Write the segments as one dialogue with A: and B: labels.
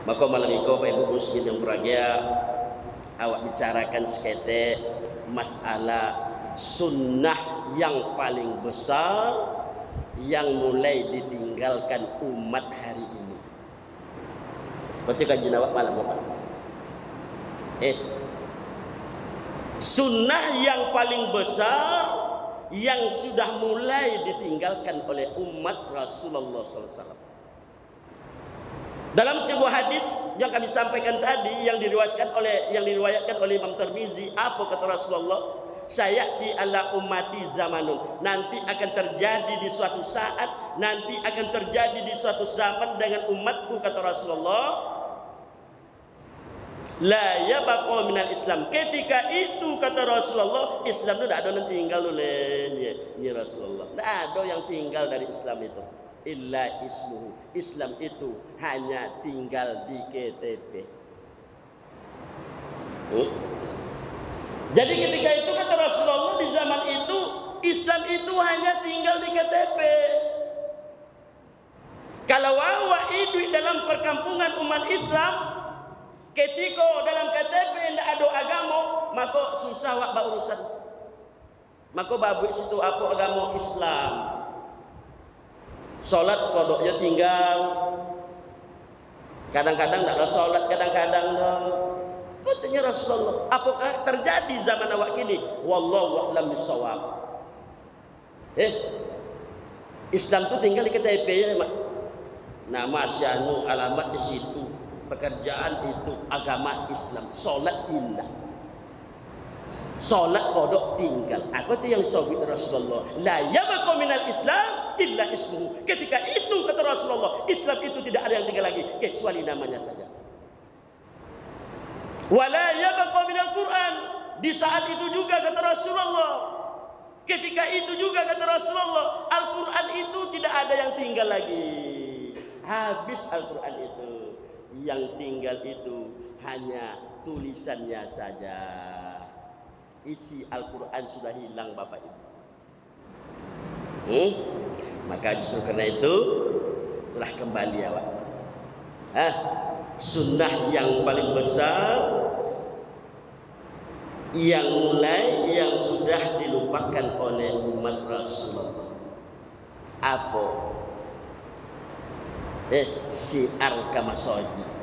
A: Maka malam iko Bapak Ibu muslim yang berbahagia, awak bicarakan sekete masalah sunnah yang paling besar yang mulai ditinggalkan umat hari ini. Berarti kajian awak malam Bapak. Sunnah yang paling besar yang sudah mulai ditinggalkan oleh umat Rasulullah SAW. Dalam sebuah hadis yang kami sampaikan tadi, yang diriwayatkan oleh Imam Tirmizi, apa kata Rasulullah? Sayati ala ummati zamanun, nanti akan terjadi di suatu saat, nanti akan terjadi di suatu zaman dengan umatku, kata Rasulullah, la yabqa minal Islam. Ketika itu kata Rasulullah, Islam itu tidak ada yang tinggal oleh Rasulullah. Tidak ada yang tinggal dari Islam itu. Illa ismuhu, Islam itu hanya tinggal di KTP. Jadi ketika itu kata Rasulullah, di zaman itu Islam itu hanya tinggal di KTP. Kalau awak hidup dalam perkampungan umat Islam, ketika dalam KTP tidak ada agama, maka susah awak berurusan. Maka babu situ apa agama Islam. Solat kodoknya tinggal, kadang-kadang tidak ada solat, kadang-kadang katanya Rasulullah. Apakah terjadi zaman awak kini? Wallahu a'lam bishawab. Islam itu tinggal di KTP ya, Mak. Nama syanu, alamat di situ, pekerjaan itu, agama Islam, solat indah. Solat kodok tinggal. Aku itu yang sabit Rasulullah. La yabqa minal Islam illa ismuhu. Ketika itu kata Rasulullah, Islam itu tidak ada yang tinggal lagi kecuali namanya saja. Wala yabqa minal Quran. Di saat itu juga kata Rasulullah, ketika itu juga kata Rasulullah, Al-Quran itu tidak ada yang tinggal lagi. Habis Al-Quran itu. Yang tinggal itu hanya tulisannya saja. Isi Al-Quran sudah hilang Bapak Ibu. Maka justru karena itu telah kembali awak. Sunnah yang paling besar yang sudah dilupakan oleh umat Rasulullah. Apa? Syiar kamasoji.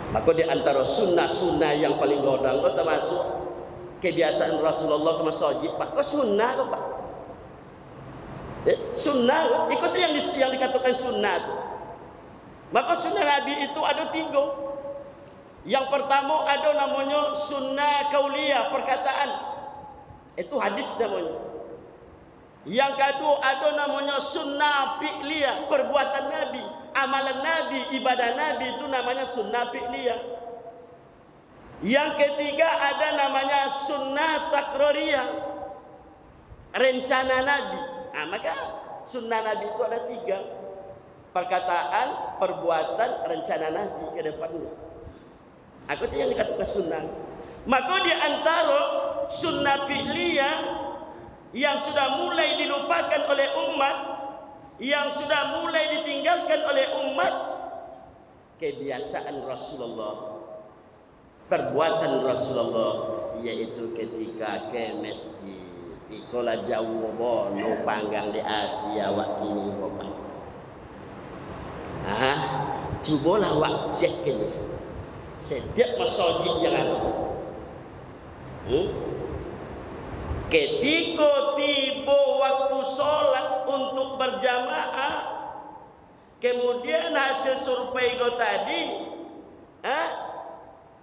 A: Maka di antara sunnah-sunnah yang paling godang itu termasuk kebiasaan Rasulullah ke masjid. Pak, sunnah kok Pak? Sunnah, ikut yang dikatakan sunnah itu. Maka sunnah Nabi itu ada 3. Yang pertama ada namanya sunnah kauliyah, perkataan. Itu hadis namanya. Yang kedua ada namanya sunnah fi'liyah, perbuatan Nabi. Amalan Nabi, ibadah Nabi itu namanya sunnah fi'liyah. Yang ketiga ada namanya sunnah takroriyah, rencana Nabi. Maka sunnah Nabi itu ada 3. Perkataan, perbuatan, rencana Nabi ke depannya. Aku itu yang dikatakan sunnah. Maka di antara sunnah fi'liyah yang sudah mulai dilupakan oleh umat, yang sudah mulai ditinggalkan oleh umat, kebiasaan Rasulullah, perbuatan Rasulullah, yaitu ketika ke masjid ikola jauh bono panggang di hati awak ini Bapak. Cobalah awak cek ini setiap masjid yang ada. Ketika tiba waktu sholat untuk berjamaah, kemudian hasil survei tadi,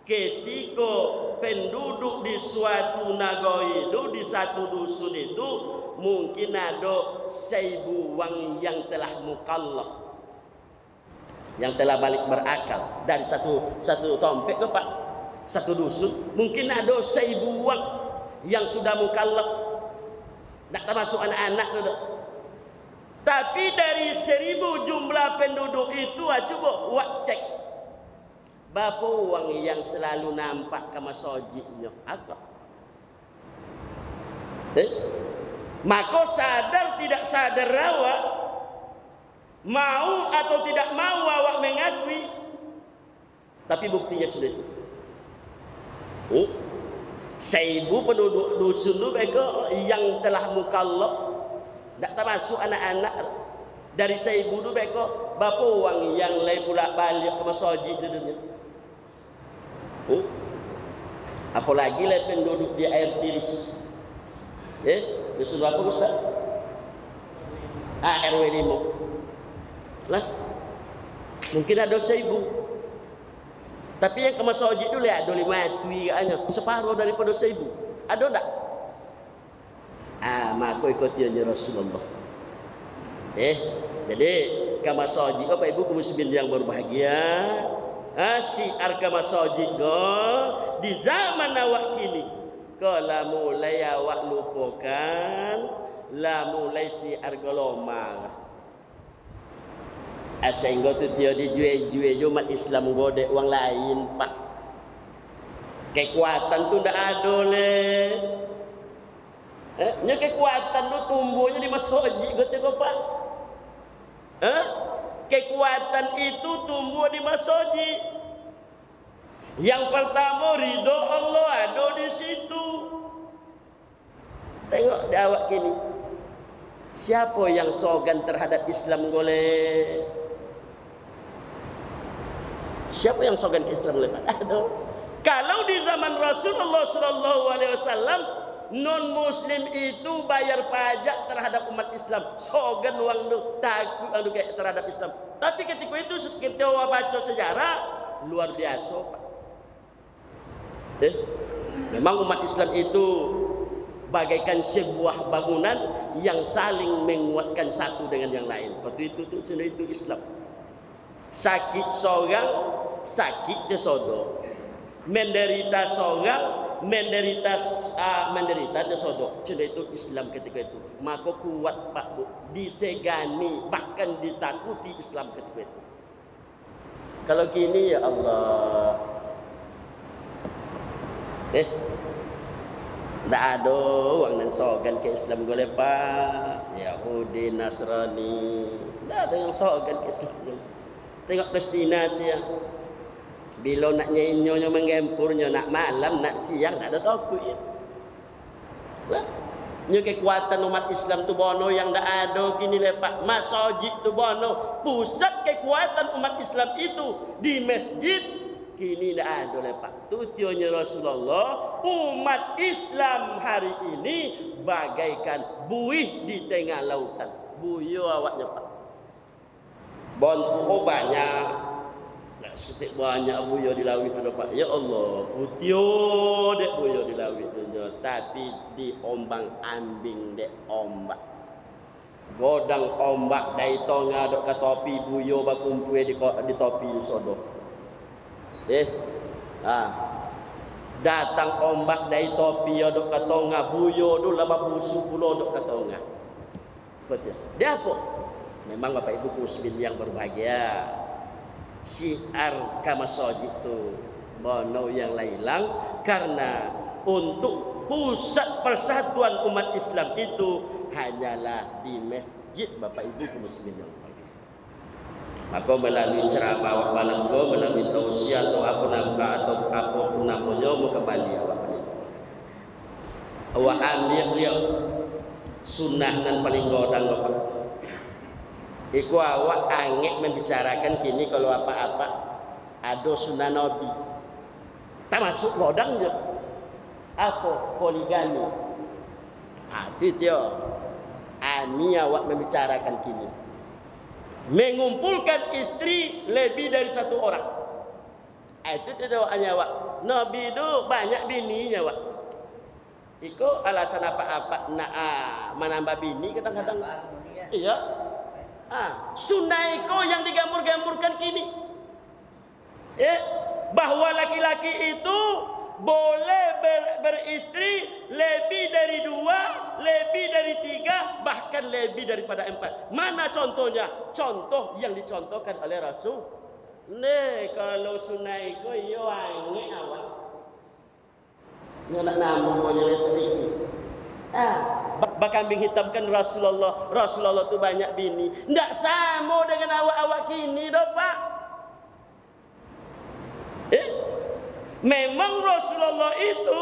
A: ketika penduduk di suatu negara itu, di satu dusun itu, mungkin ada 1000 orang yang telah mukallaf, yang telah balik berakal dari satu tompek ke Pak, satu dusun, mungkin ada 1000 orang yang sudah mukallaf, tak termasuk anak-anak itu. Tapi dari 1000 jumlah penduduk itu, coba wak cek berapa orang yang selalu nampak ke masjidnya. Maka sadar tidak sadar awak, mau atau tidak mau awak matui. Tapi buktinya sudah itu. Seribu penduduk dusun tu mereka yang telah mukallaf, tak termasuk anak-anak. Dari 1000 tu mereka berapa orang yang lain pula balik ke masjid di dunia. Apalagi lah penduduk di air tiris. Dusun berapa Ustaz? RW 5 lah. Mungkin ada 1000. Tapi yang ke masjid tu lihat ada 5 katanya, separuh daripada 1000. Ada tak? Maka ikuti Rasulullah. Jadi ke masjid Bapak Ibu kaum muslimin yang berbahagia, syiar ke masjid di zaman awak kini kalau mulai awak lupakan, lah mulai syiar golomang. Sehingga tu dia dijual-jual umat Islam godek orang lain pak. Kekuatan tu tak ada leh. Kekuatan tu tumbuhnya di masjid godek pak. Kekuatan itu tumbuh di masjid. Yang pertama ridho Allah ada di situ. Tengok di awak kini. Siapa yang sogan terhadap Islam goleh? Siapa yang sogan ke Islam goleh? Ada. Kalau di zaman Rasulullah sallallahu alaihi wasallam non muslim itu bayar pajak terhadap umat Islam, sogan wang tu takut anu terhadap Islam. Tapi ketika itu kita baca sejarah luar biasa Pak. Memang umat Islam itu bagaikan sebuah bangunan yang saling menguatkan satu dengan yang lain. Waktu itu Islam. Sakit seorang, sakit dia sodok. Menderita seorang, menderita dia sodok. Itu Islam ketika itu. Maka kuat Pak Bu, disegani bahkan ditakuti Islam ketika itu. Kalau gini ya Allah, tak ada orang yang sogan ke Islam boleh Pak. Yahudi, Nasrani, tak ada yang sogan ke Islam. Tengok Palestina dia. Bila nak nyenyonya menggempurnya, nak malam, nak siang, tak ada takut ya. Ini kekuatan umat Islam tu bono yang tak ada kini lepak. Masjid tu bono. Pusat kekuatan umat Islam itu di masjid. Kini tidak ada lepak. Tujuannya Rasulullah, umat Islam hari ini bagaikan buih di tengah lautan. Buih awaknya Pak. Bontu banyak. Tak seketik banyak buih di laut itu Pak. Ya Allah, putio dek buih di laut itu. Tapi di ombang ambing dek ombak. Godang ombak dari tonga dok ke topi buih bakumpul di topi sodok. Datang ombak dari topi dok katonga buyo dulu lama busuk pulau dok katonga. Betul. Dia apa? Memang Bapak Ibu muslimin yang berbahagia. Syiar ke masjid itu bono yang lailang karena untuk pusat persatuan umat Islam itu hanyalah di masjid Bapak Ibu muslimin yang berbahagia. Maka melalui ceramah malam ko, melalui tausiah atau apa namanya mau kembali awak balik. Awak ambil dia sunnah dan paling godang Bapak. Iku awak angin membicarakan kini kalau apa-apa ada sunnah Nabi. Tak masuk godang je. Apa poligami? Itu dia. Ani awak membicarakan kini. Mengumpulkan istri lebih dari satu orang. Itu tidak hanya Wak. Nabi itu banyak bininya Wak. Itu alasan apa-apa nak menambah bini kadang-kadang. Iya. Sunnah itu yang digamur-gamurkan kini. Bahwa laki-laki itu boleh beristri lebih dari 2, lebih dari 3, bahkan lebih daripada 4. Mana contohnya? Contoh yang dicontohkan oleh Rasul. Kalau sunnah itu yo angin awak. Nak namanya sedikit. Kambing hitam kan Rasulullah. Rasulullah tu banyak bini. Tak sama dengan awak-awak kini dah Pak. Memang Rasulullah itu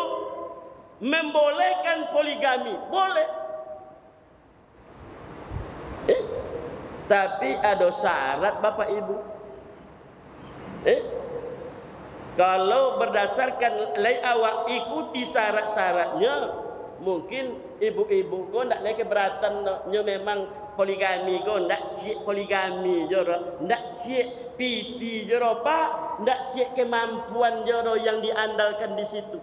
A: membolehkan poligami, boleh. Tapi ada syarat Bapak Ibu. Kalau berdasarkan lay awak ikuti syarat-syaratnya, mungkin ibu-ibu ko ndak lagi keberatan nya memang poligami ko ndak cik poligami joro, ndak cik piti joro pak, ndak cik kemampuan joro yang diandalkan di situ.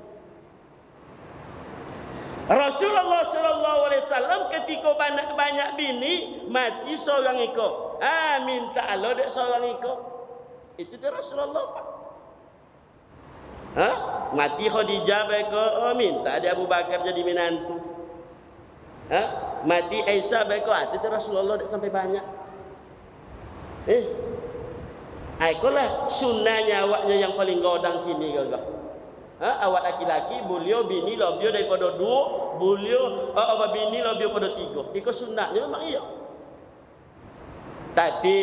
A: Rasulullah sallallahu alaihi wasallam ketika banyak bini mati seorang iko. Minta Allah dek seorang iko. Itu dia Rasulullah pak. Mati Khadijah beko, minta dia Abu Bakar jadi menantu. Mati Aisyah beko, itu Rasulullah sampai banyak. Itulah sunnahnya awaknya yang paling godang kini gagah. Awak laki-laki beliau bini lebih daripada 2, beliau awak bini lebih daripada 3. Itu sunnahnya memang iya. Tapi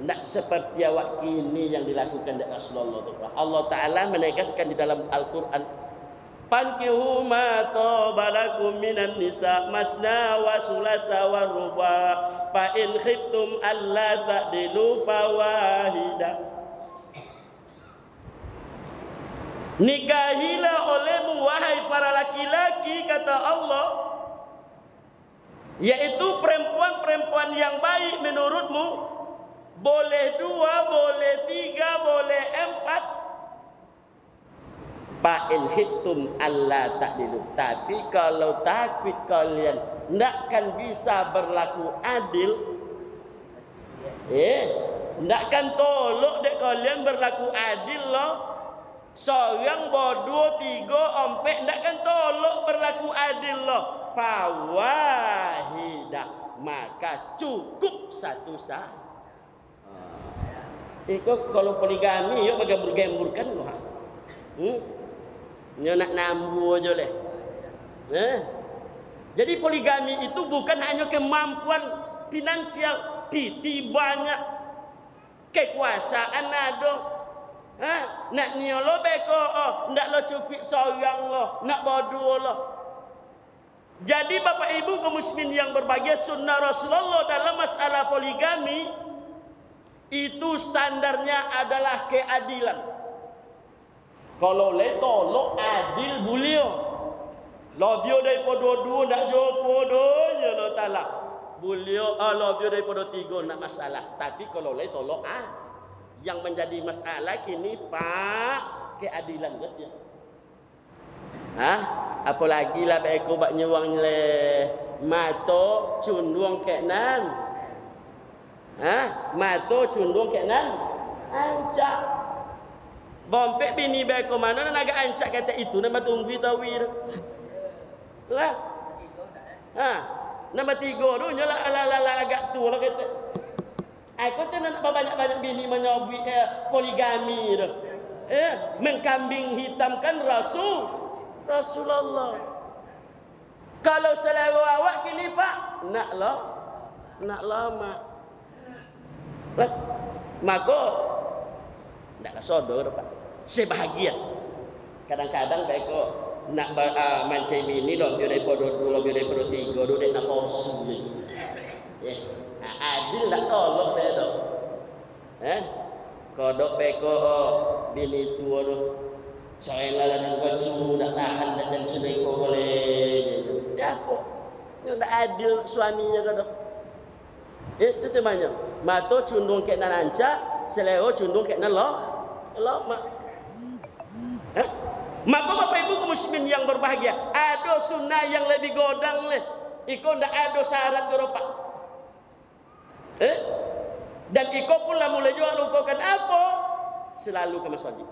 A: tidak seperti awak kini yang dilakukan oleh Rasulullah. Allah Ta'ala menegaskan di dalam Al-Quran, fankihu ma taba lakum minan nisa masna wa sulasa wa ruba fa in khiftum alla ta'dilu fawahida. Nikahilah olehmu wahai para laki-laki, kata Allah, yaitu perempuan-perempuan yang baik menurutmu. Boleh 2, boleh 3, boleh 4. Fa in khiftum alla ta'dilu. Tapi kalau takut kalian ndakkan bisa berlaku adil, ndakkan tolok dek kalian berlaku adil loh. Seorang bodoh 3, 4 ndakkan tolok berlaku adil loh. Fawahidah, maka cukup satu sah. Itu kalau poligami yuk bagambur-gamburkan loh. Nyo nak nambu aja leh. Jadi poligami itu bukan hanya kemampuan finansial, piti banyak, kekuasaan ada. Nak niolo beko, ndak lo cukup seorang lo, nak bodoh lo. Jadi Bapak Ibu kaum muslimin yang berbahagia, sunnah Rasulullah dalam masalah poligami itu standarnya adalah keadilan. Kalau le tolok adil beliau. Lebih daripada 2 nak jopo donya lo talak. Beliau lebih daripada 3 nak masalah. Tapi kalau le tolok yang menjadi masalah kini pak keadilan dia. Apalagi lah beko bak nyuang le mato cundung kenan. Mato cundung kenan ancak. Bompek bini beko mana nak agak ancak kata itu nama tunggu tawir. Lah. Nama 3 tu nyolah ala agak tua lah kata. Aku tu nak banyak-banyak bini menyobi poligami tu. Mengkambing hitamkan Rasulullah. Kalau selera awak kini pak, nak lama. Maka naklah sodor pak. Sebahagia. Kadang-kadang beko nak mancing bini lebih daripada 2, lebih daripada 3, duduk nak porsi. Adil tak tolong dia tu. Kodok beko bini tua tu. Soalnya dan kau nak tahan dan sebeko boleh. Ya kok. Dia tak adil suaminya kodok. Itu temanya. Mato cundung kek nan ancak, selero cundung kek nan mak. Maka Bapak Ibu kaum muslimin yang berbahagia, ada sunnah yang lebih godang leh. Iko ndak ada syarat geropak. Dan iko pun lah mulai jual lupakan apa? Selalu ke masjid.